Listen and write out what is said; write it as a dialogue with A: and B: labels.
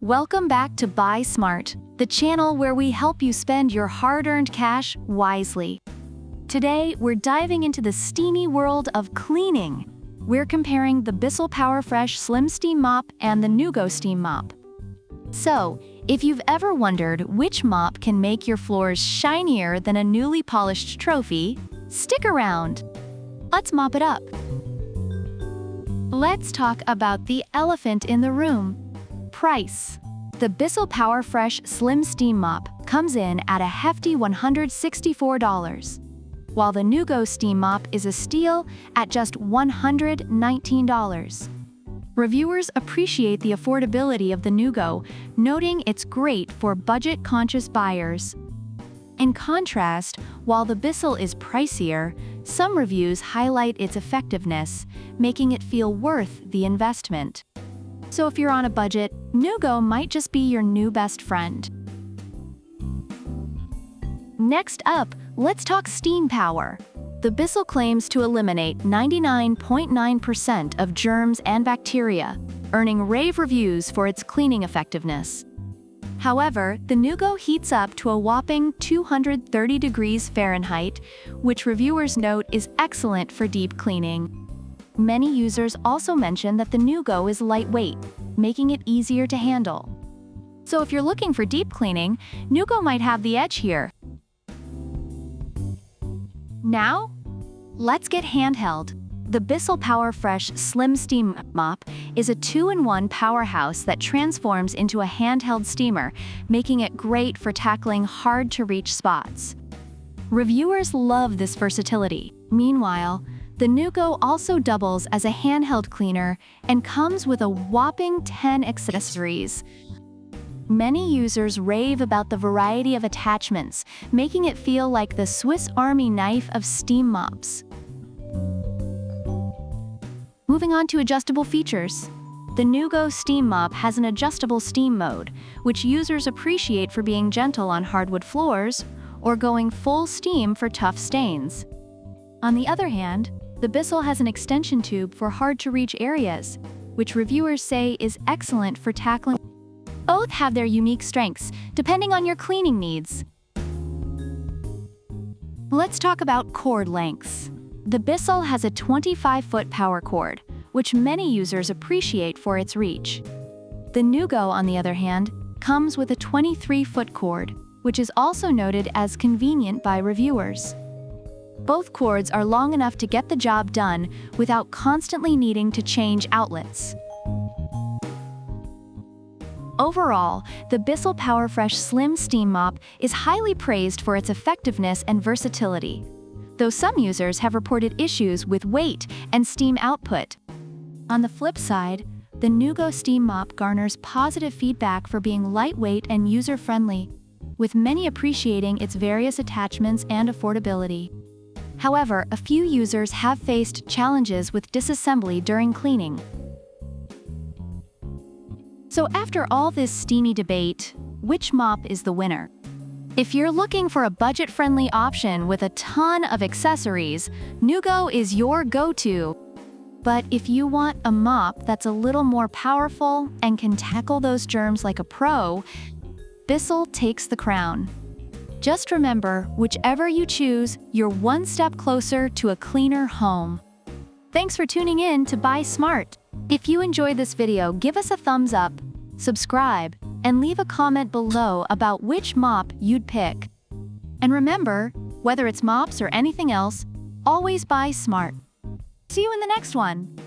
A: Welcome back to Buy Smart, the channel where we help you spend your hard-earned cash wisely. Today, we're diving into the steamy world of cleaning. We're comparing the BISSELL Powerfresh Slim Steam Mop and the Neugo Steam Mop. So, if you've ever wondered which mop can make your floors shinier than a newly polished trophy, stick around. Let's mop it up. Let's talk about the elephant in the room. Price. The BISSELL Powerfresh Slim Steam Mop comes in at a hefty $164, while the Neugo Steam Mop is a steal at just $119. Reviewers appreciate the affordability of the Neugo, noting it's great for budget-conscious buyers. In contrast, while the BISSELL is pricier, some reviews highlight its effectiveness, making it feel worth the investment. So if you're on a budget, Neugo might just be your new best friend. Next up, let's talk steam power. The BISSELL claims to eliminate 99.9% of germs and bacteria, earning rave reviews for its cleaning effectiveness. However, the Neugo heats up to a whopping 230 degrees Fahrenheit, which reviewers note is excellent for deep cleaning. Many users also mention that the Neugo is lightweight, making it easier to handle. So if you're looking for deep cleaning, Neugo might have the edge here. Now, let's get handheld. The BISSELL Powerfresh Slim Steam Mop is a 2-in-1 powerhouse that transforms into a handheld steamer, making it great for tackling hard-to-reach spots. Reviewers love this versatility. Meanwhile, the Neugo also doubles as a handheld cleaner and comes with a whopping 10 accessories. Many users rave about the variety of attachments, making it feel like the Swiss Army knife of steam mops. Moving on to adjustable features. The Neugo Steam Mop has an adjustable steam mode, which users appreciate for being gentle on hardwood floors or going full steam for tough stains. On the other hand, the BISSELL has an extension tube for hard-to-reach areas, which reviewers say is excellent for tackling. Both have their unique strengths, depending on your cleaning needs. Let's talk about cord lengths. The BISSELL has a 25-foot power cord, which many users appreciate for its reach. The Neugo, on the other hand, comes with a 23-foot cord, which is also noted as convenient by reviewers. Both cords are long enough to get the job done without constantly needing to change outlets. Overall, the BISSELL Powerfresh Slim Steam Mop is highly praised for its effectiveness and versatility, though some users have reported issues with weight and steam output. On the flip side, the Neugo Steam Mop garners positive feedback for being lightweight and user-friendly, with many appreciating its various attachments and affordability. However, a few users have faced challenges with disassembly during cleaning. So after all this steamy debate, which mop is the winner? If you're looking for a budget-friendly option with a ton of accessories, Neugo is your go-to. But if you want a mop that's a little more powerful and can tackle those germs like a pro, BISSELL takes the crown. Just remember, whichever you choose, you're one step closer to a cleaner home. Thanks for tuning in to Buy Smart. If you enjoyed this video, give us a thumbs up, subscribe, and leave a comment below about which mop you'd pick. And remember, whether it's mops or anything else, always buy smart. See you in the next one.